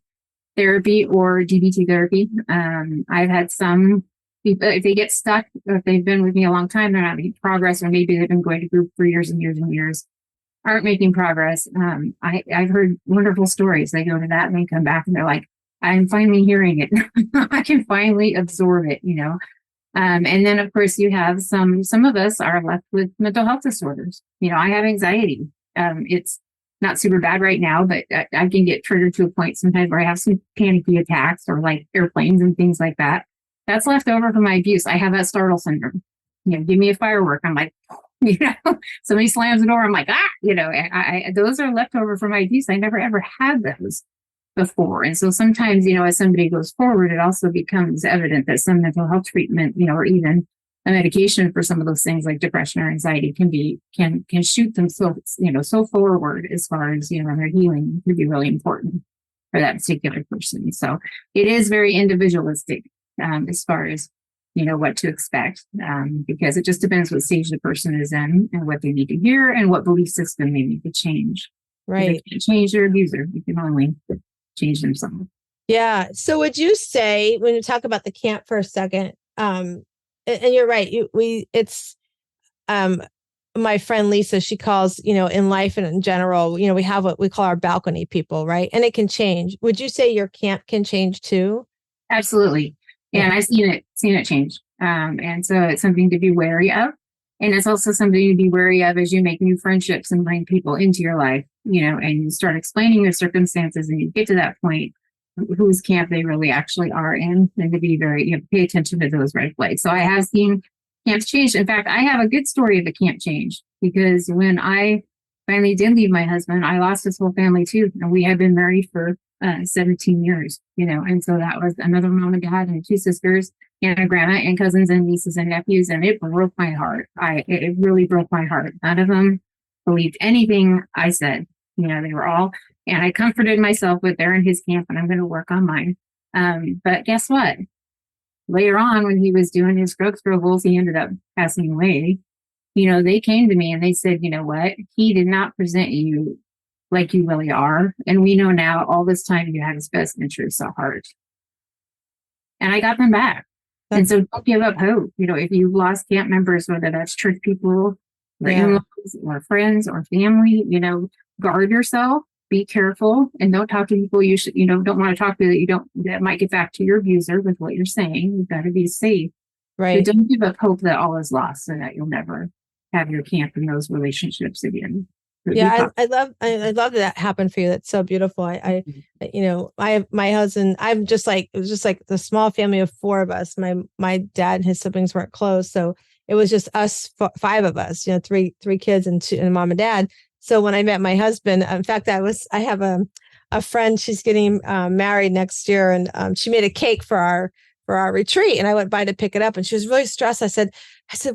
Therapy, or DVT therapy. I've had some people, if they get stuck, or if they've been with me a long time, they're not making progress, or maybe they've been going to group for years and years and years, aren't making progress. I've heard wonderful stories. They go to that and they come back and they're like, I'm finally hearing it. I can finally absorb it, And then of course you have some of us are left with mental health disorders. I have anxiety. It's not super bad right now, but I can get triggered to a point sometimes where I have some panicky attacks, or like airplanes and things like that. That's left over from my abuse. I have that startle syndrome. Give me a firework. I'm like, somebody slams the door. I'm like, those are left over from my abuse. I never ever had those before. And so sometimes, as somebody goes forward, it also becomes evident that some mental health treatment, or even a medication for some of those things like depression or anxiety can shoot them so forward as far as, their healing could be really important for that particular person. So it is very individualistic as far as, what to expect, because it just depends what stage the person is in and what they need to hear and what belief system they need to change. Right. You can't change their abuser. You can only change themselves. Yeah. So would you say, when you talk about the camp for a second, and you're right, it's my friend Lisa, she calls, in life and in general, we have what we call our balcony people, right? And it can change. Would you say your camp can change too? Absolutely. Yeah. And I've seen it change. And so it's something to be wary of. And it's also something to be wary of as you make new friendships and bring people into your life, and you start explaining your circumstances and you get to that point, whose camp they really actually are in, and to be very, pay attention to those red flags. So I have seen camps change. In fact, I have a good story of a camp change, because when I finally did leave my husband, I lost his whole family too. And we had been married for 17 years, and so that was another mom and dad and two sisters and a grandma and cousins and nieces and nephews. And it broke my heart. It really broke my heart. None of them believed anything I said. They were all, and I comforted myself with they're in his camp and I'm going to work on mine. But guess what? Later on, when he was doing his drug struggles, he ended up passing away. They came to me and they said, you know what? He did not present you like you really are. And we know now all this time you had his best interests at heart. And I got them back. And so don't give up hope. If you've lost camp members, whether that's church people or in-laws or friends or family, guard yourself, be careful, and don't talk to people you should, don't want to talk to that might get back to your abuser with what you're saying. You've got to be safe. Right. But don't give up hope that all is lost and that you'll never have your camp in those relationships again. Yeah, I love that happened for you. That's so beautiful. I have my husband. I'm just like, it was just like the small family of four of us. My dad and his siblings weren't close, so it was just us five of us. Three kids and mom and dad. So when I met my husband, in fact, I have a friend, she's getting married next year, and she made a cake for our retreat, and I went by to pick it up, and she was really stressed. I said,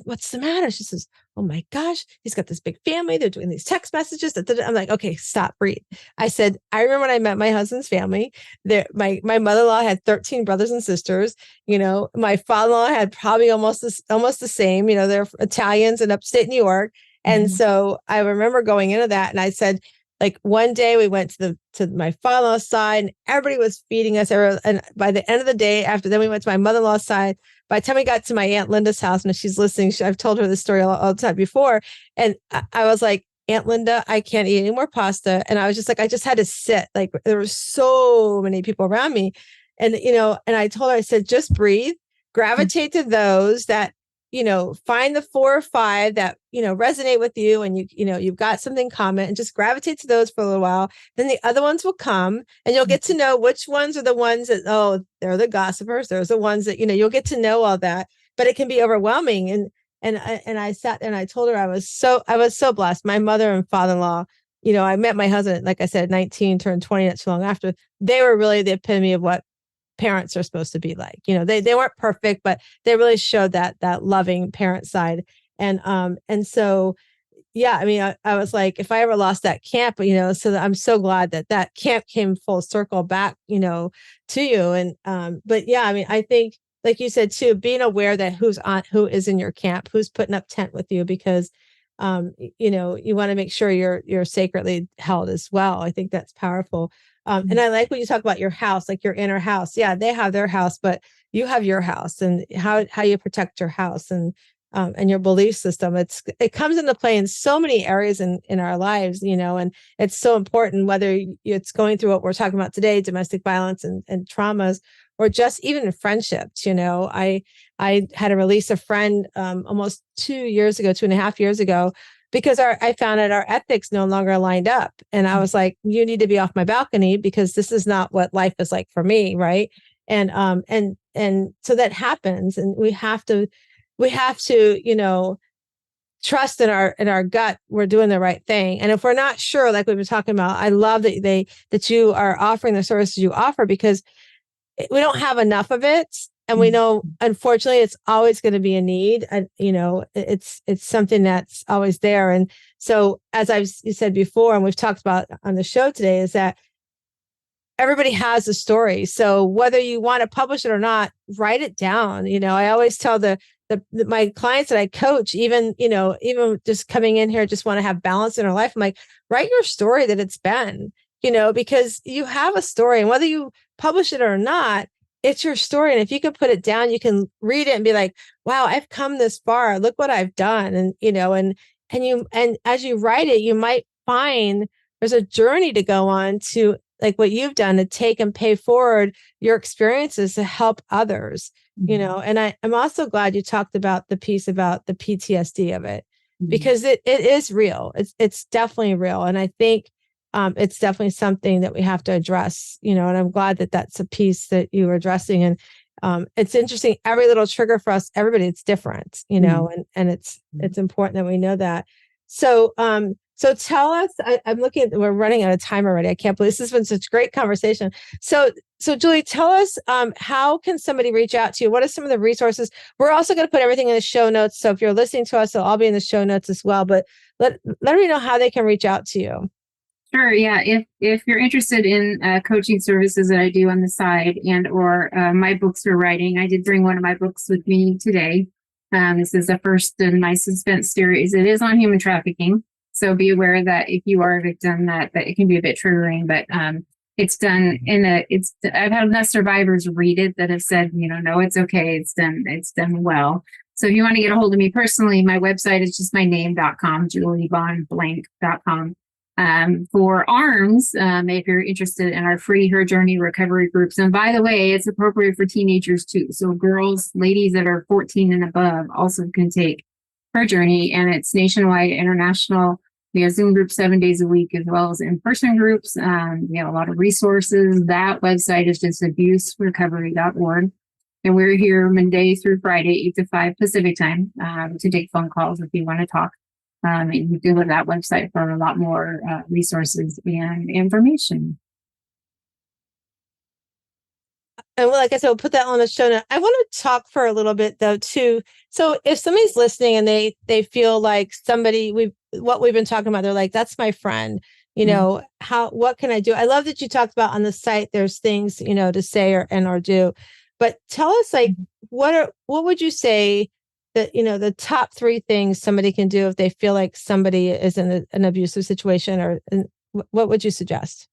what's the matter? She says, oh my gosh, he's got this big family. They're doing these text messages. I'm like, okay, stop, breathe. I said, I remember when I met my husband's family, my mother-in-law had 13 brothers and sisters. My father-in-law had probably almost the same. They're Italians in upstate New York. And so I remember going into that, and I said, like, one day we went to my father-in-law's side, and everybody was feeding us. And by the end of the day, after then we went to my mother-in-law's side. By the time we got to my Aunt Linda's house, and if she's listening, I've told her this story all the time before. And I was like, Aunt Linda, I can't eat any more pasta. And I was just like, I just had to sit. Like, there were so many people around me. And, and I told her, I said, just breathe, gravitate to those that, find the 4 or 5 that, resonate with you, and you've got something common, and just gravitate to those for a little while. Then the other ones will come, and you'll get to know which ones are the ones that, oh, they're the gossipers. There's the ones that, you'll get to know all that, but it can be overwhelming. And I sat there and I told her I was so blessed. My mother and father-in-law, I met my husband, like I said, 19, turned 20 not too long after. They were really the epitome of what parents are supposed to be like. They weren't perfect, but they really showed that loving parent side. And so, yeah, I mean, I was like, if I ever lost that camp, so I'm so glad that camp came full circle back, to you. And, but yeah, I mean, I think, like you said too, being aware that who is in your camp, who's putting up tent with you, because, you want to make sure you're sacredly held as well. I think that's powerful. And I like when you talk about your house, like your inner house. Yeah, they have their house, but you have your house, and how you protect your house and your belief system. It comes into play in so many areas in our lives, and it's so important, whether it's going through what we're talking about today, domestic violence and traumas, or just even in friendships. I had to release a friend almost 2.5 years ago, because I found that our ethics no longer lined up. And I was like, you need to be off my balcony, because this is not what life is like for me. Right. And so that happens. And we have to, trust in our gut, we're doing the right thing. And if we're not sure, like we've been talking about, I love that you are offering the services you offer, because we don't have enough of it. And we know, unfortunately, it's always going to be a need. And, it's something that's always there. And so, as I've said before, and we've talked about on the show today, is that everybody has a story. So whether you want to publish it or not, write it down. I always tell my clients that I coach, even just coming in here, just want to have balance in our life. I'm like, write your story that it's been, because you have a story, and whether you publish it or not, it's your story. And if you can put it down, you can read it and be like, wow, I've come this far. Look what I've done. And, and as you write it, you might find there's a journey to go on to, like what you've done, to take and pay forward your experiences to help others, and I'm also glad you talked about the piece about the PTSD of it, because it is real. It's definitely real. And I think it's definitely something that we have to address, and I'm glad that that's a piece that you were addressing. And it's interesting, every little trigger for us, everybody, it's different, and it's important that we know that. So, so tell us, I'm looking at, we're running out of time already. I can't believe this has been such a great conversation. So Julie, tell us, how can somebody reach out to you? What are some of the resources? We're also going to put everything in the show notes. So if you're listening to us, it'll all be in the show notes as well, but let me know how they can reach out to you. Sure. Yeah. If you're interested in coaching services that I do on the side, or my books for writing, I did bring one of my books with me today. This is the first in my suspense series. It is on human trafficking. So be aware that if you are a victim, that it can be a bit triggering, but it's done I've had enough survivors read it that have said, no, it's okay. It's done well. So if you want to get a hold of me personally, my website is just my name.com, juliebonnblank.com. For ARMS, if you're interested in our free Her Journey recovery groups. And by the way, it's appropriate for teenagers too. So girls, ladies that are 14 and above also can take Her Journey, and it's nationwide, international. We have Zoom groups 7 days a week, as well as in-person groups. We have a lot of resources. That website is just abuserecovery.org. And we're here Monday through Friday, 8 to 5 Pacific time, to take phone calls if you want to talk. And you can go to that website for a lot more resources and information. like I said, we'll put that on the show note. I want to talk for a little bit though, too. So if somebody's listening and they feel like what we've been talking about, they're like, that's my friend, what can I do? I love that you talked about on the site, there's things, to say or do, but tell us like, what would you say that, the top 3 things somebody can do if they feel like somebody is in an abusive situation, or what would you suggest?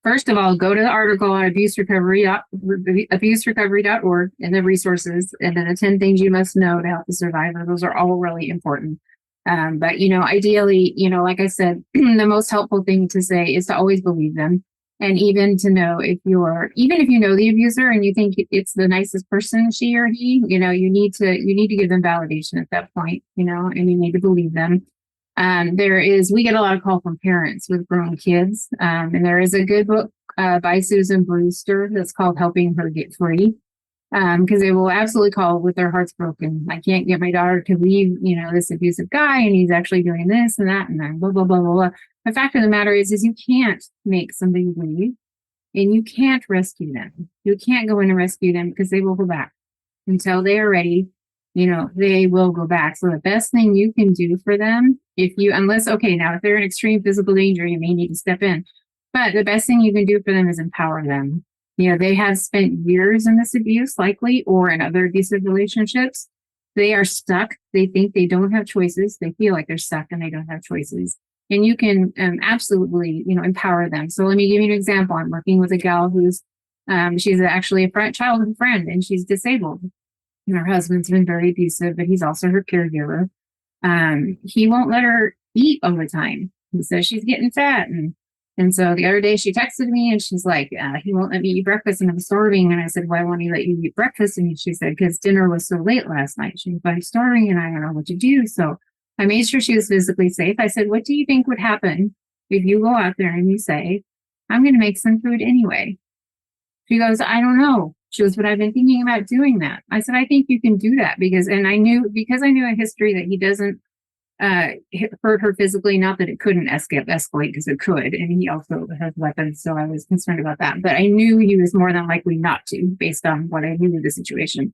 First of all, go to the article on abuserecovery.org and the resources, and then the 10 things you must know to help the survivor. Those are all really important. But, ideally, like I said, the most helpful thing to say is to always believe them. And even to know even if you know the abuser and you think it's the nicest person, she or he, you need to give them validation at that point, and you need to believe them. We get a lot of call from parents with grown kids. And there is a good book by Susan Brewster that's called Helping Her Get Free. Because they will absolutely call with their hearts broken. I can't get my daughter to leave, this abusive guy, and he's actually doing this and that, and then blah, blah, blah, blah, blah. The fact of the matter is you can't make somebody leave, and you can't rescue them. You can't go in and rescue them because they will go back until they are ready. They will go back. So the best thing you can do for them, if they're in extreme physical danger, you may need to step in. But the best thing you can do for them is empower them. They have spent years in this abuse, likely, or in other abusive relationships. They are stuck. They think they don't have choices. They feel like they're stuck and they don't have choices. And you can absolutely, empower them. So let me give you an example. I'm working with a gal who's, she's actually a childhood friend, and she's disabled. And her husband's been very abusive, but he's also her caregiver. He won't let her eat all the time. He says she's getting fat. And so the other day she texted me and she's like, he won't let me eat breakfast and I'm starving. And I said, why won't he let you eat breakfast? And she said, because dinner was so late last night. She said, I'm starving and I don't know what to do. So I made sure she was physically safe. I said, what do you think would happen if you go out there and you say, I'm going to make some food anyway? She goes, I don't know. She goes, but I've been thinking about doing that. I said, I think you can do that because I knew a history that he doesn't hurt her physically, not that it couldn't escalate because it could, and he also has weapons, so I was concerned about that, but I knew he was more than likely not to, based on what I knew of the situation.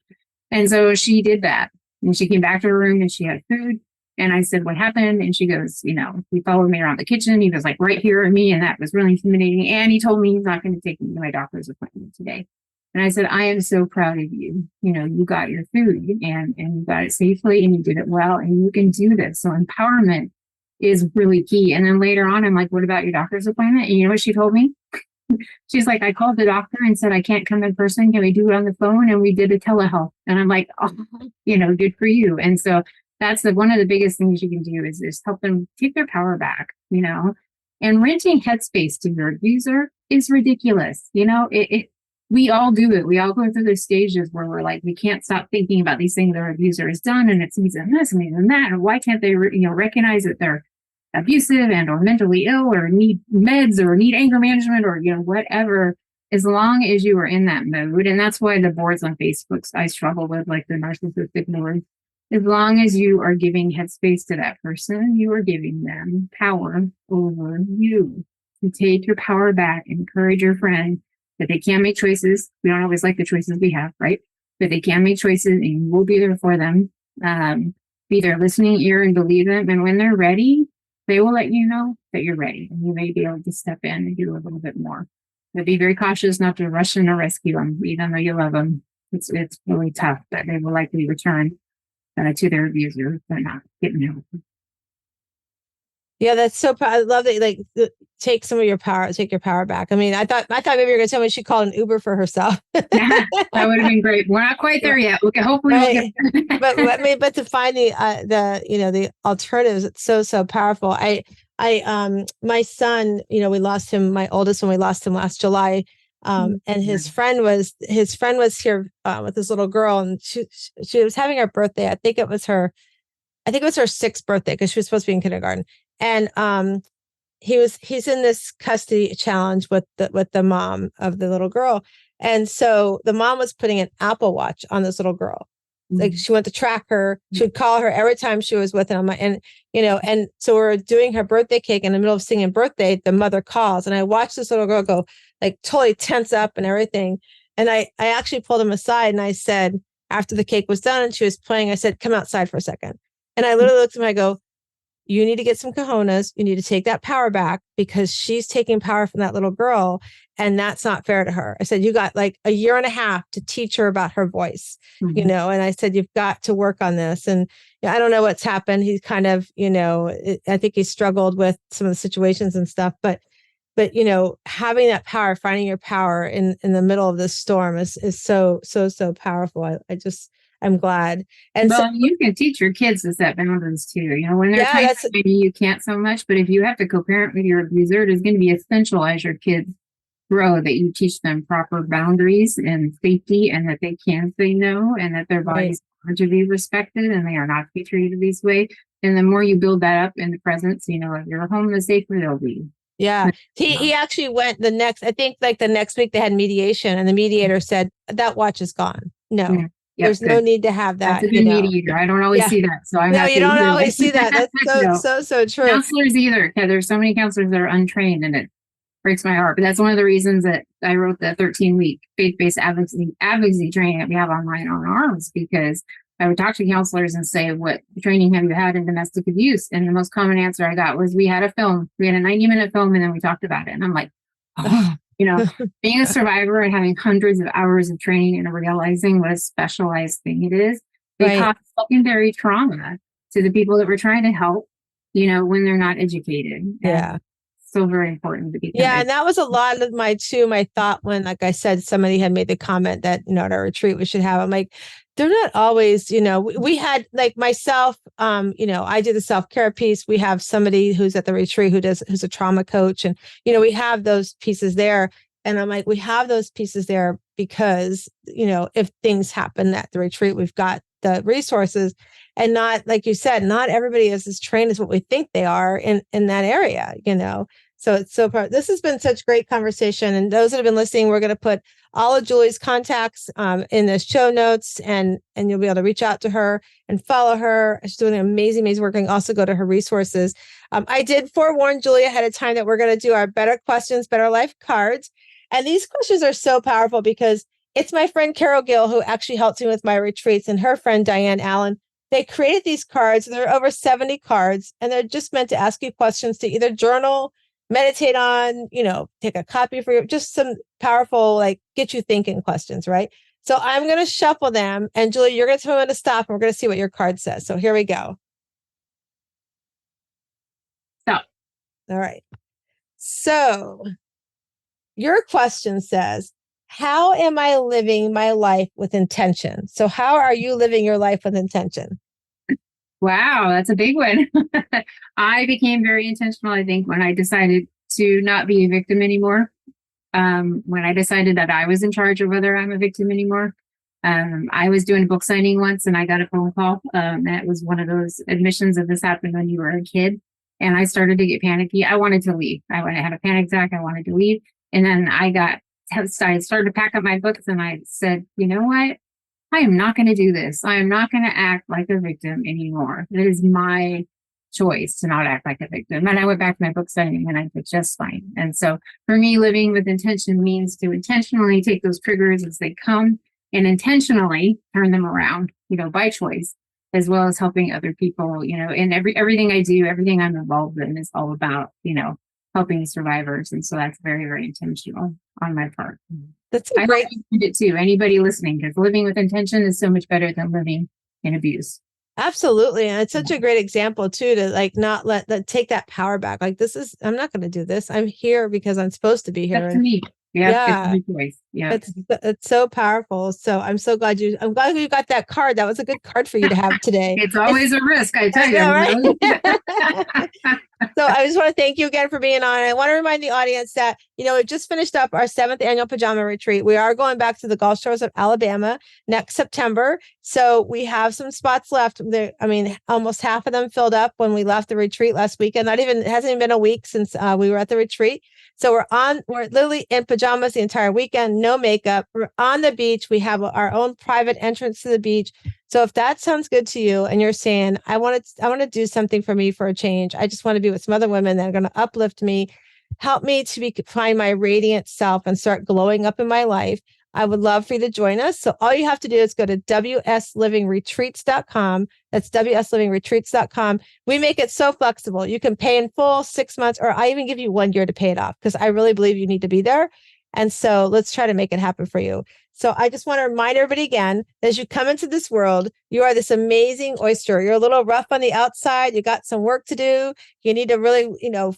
And so she did that, and she came back to her room and she had food, and I said, what happened? And she goes, he followed me around the kitchen, he was like right here at me, and that was really intimidating, and he told me he's not going to take me to my doctor's appointment today. And I said, I am so proud of you. You got your food and you got it safely and you did it well and you can do this. So empowerment is really key. And then later on, I'm like, what about your doctor's appointment? And you know what she told me? She's like, I called the doctor and said, I can't come in person. Can we do it on the phone? And we did a telehealth. And I'm like, oh, good for you. And so that's one of the biggest things you can do is help them take their power back, and renting headspace to your abuser is ridiculous. We all do it. We all go through those stages where we're like, we can't stop thinking about these things our abuser has done, and it's these and this and these and that. And why can't they, recognize that they're abusive and or mentally ill or need meds or need anger management or whatever? As long as you are in that mode, and that's why the boards on Facebook I struggle with, like the narcissistic boards. As long as you are giving headspace to that person, you are giving them power over you. To take your power back, encourage your friend that they can make choices. We don't always like the choices we have, right? But they can make choices and you will be there for them. Be their listening ear and believe them. And when they're ready, they will let you know that you're ready. And you may be able to step in and do a little bit more. But be very cautious not to rush in or rescue them, even though you love them. It's really tough, but they will likely return to their abuser if they're not getting help. Yeah, that's so. I love that. Take some of your power, take your power back. I mean, I thought maybe you were going to tell me she called an Uber for herself. That would have been great. We're not quite there yet. Okay, hopefully right. We'll get there. but to find the alternatives, it's so powerful. My son, we lost him. My oldest one, we lost him last July. And his friend was here with this little girl, and she was having her birthday. I think it was her 6th birthday because she was supposed to be in kindergarten. And he's in this custody challenge with the mom of the little girl. And so the mom was putting an Apple Watch on this little girl. Like she wanted to track her. She would call her every time she was with him. And so we're doing her birthday cake in the middle of singing birthday. The mother calls, and I watched this little girl go like totally tense up and everything. And I actually pulled him aside and I said, after the cake was done and she was playing, I said, come outside for a second. And I literally looked at him, I go, you need to get some cojones. You need to take that power back because she's taking power from that little girl. And that's not fair to her. I said, you got like a year and a half to teach her about her voice, you know? And I said, you've got to work on this. And I don't know what's happened. He's kind of, I think he struggled with some of the situations and stuff, but having that power, finding your power in the middle of this storm is so powerful. I'm glad. And well, you can teach your kids to set boundaries too. When they're tiny, maybe you can't so much, but if you have to co-parent with your abuser, it is going to be essential as your kids grow that you teach them proper boundaries and safety, and that they can say no, and that their bodies are to be respected and they are not to be treated this way. And the more you build that up in the presence, of your home, the safer they'll be. Yeah. He actually went the next week they had mediation, and the mediator said that watch is gone. No. Yeah. Yep, there's no need to have that. That's a good mediator. I don't always see that. So you don't always see that. That's so true. Counselors either, because there's so many counselors that are untrained, and it breaks my heart. But that's one of the reasons that I wrote the 13-week faith-based advocacy training that we have online on ARMS, because I would talk to counselors and say, what training have you had in domestic abuse? And the most common answer I got was, we had a film. We had a 90-minute film, and then we talked about it. And I'm like, being a survivor and having hundreds of hours of training and realizing what a specialized thing it is, they cause secondary trauma to the people that we're trying to help, when they're not educated. Yeah. And so very important to be. Yeah. And that was a lot of my thought when, like I said, somebody had made the comment that, at our retreat, we should have, I'm like, they're not always, we had, like myself, I do the self-care piece. We have somebody who's at the retreat who's a trauma coach. And, we have those pieces there. And I'm like, we have those pieces there because, if things happen at the retreat, we've got the resources, and not, like you said, not everybody is as trained as what we think they are in that area, So it's this has been such great conversation. And those that have been listening, we're going to put all of Julie's contacts in the show notes, and you'll be able to reach out to her and follow her. She's doing amazing work. And also go to her resources. I did forewarn Julie ahead of time that we're going to do our Better Questions, Better Life cards. And these questions are so powerful because it's my friend Carol Gill, who actually helps me with my retreats, and her friend Diane Allen. They created these cards. There are over 70 cards, and they're just meant to ask you questions to either journal, meditate on, take a copy for you, just some powerful, get you thinking questions, right? So I'm going to shuffle them, and Julie, you're going to tell me when to stop, and we're going to see what your card says. So here we go. Stop. All right. So your question says, how am I living my life with intention? So how are you living your life with intention? Wow, that's a big one. I became very intentional, I think, when I decided to not be a victim anymore. When I decided that I was in charge of whether I'm a victim anymore. I was doing a book signing once, and I got a phone call. That was one of those admissions of this happened when you were a kid. And I started to get panicky. I wanted to leave. I had a panic attack. I wanted to leave. And then I started to pack up my books, and I said, you know what? I am not going to do this. I am not going to act like a victim anymore. It is my choice to not act like a victim. And I went back to my book signing, and I did just fine. And so for me, living with intention means to intentionally take those triggers as they come and intentionally turn them around, by choice, as well as helping other people, and everything I do, everything I'm involved in is all about, helping survivors. And so that's very, very intentional on my part. That's a great it too. Anybody listening, because living with intention is so much better than living in abuse. Absolutely. And it's such a great example too, to not take that power back. I'm not going to do this. I'm here because I'm supposed to be here. That's me. Yeah. It's so powerful. So I'm glad you got that card. That was a good card for you to have today. It's always a risk, I tell you. Right? So I just want to thank you again for being on. I want to remind the audience that, we've just finished up our 7th annual pajama retreat. We are going back to the Gulf Shores of Alabama next September. So we have some spots left. Almost half of them filled up when we left the retreat last weekend. It hasn't even been a week since we were at the retreat. So we're literally in pajamas the entire weekend, no makeup. We're on the beach. We have our own private entrance to the beach. So if that sounds good to you and you're saying, I want to do something for me for a change. I just want to be with some other women that are going to uplift me, help me to find my radiant self and start glowing up in my life. I would love for you to join us. So all you have to do is go to wslivingretreats.com. That's wslivingretreats.com. We make it so flexible. You can pay in full 6 months, or I even give you 1 year to pay it off because I really believe you need to be there. And so let's try to make it happen for you. So I just want to remind everybody again, as you come into this world, you are this amazing oyster. You're a little rough on the outside. You got some work to do. You need to really,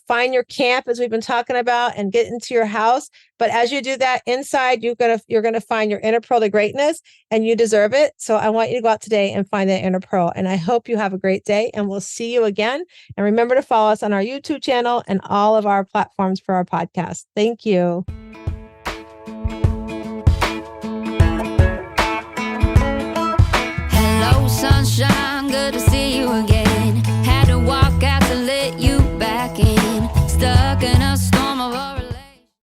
find your camp, as we've been talking about, and get into your house. But as you do that inside, you're gonna find your inner pearl of greatness, and you deserve it. So I want you to go out today and find that inner pearl. And I hope you have a great day, and we'll see you again. And remember to follow us on our YouTube channel and all of our platforms for our podcast. Thank you. Sunshine, good to see you again.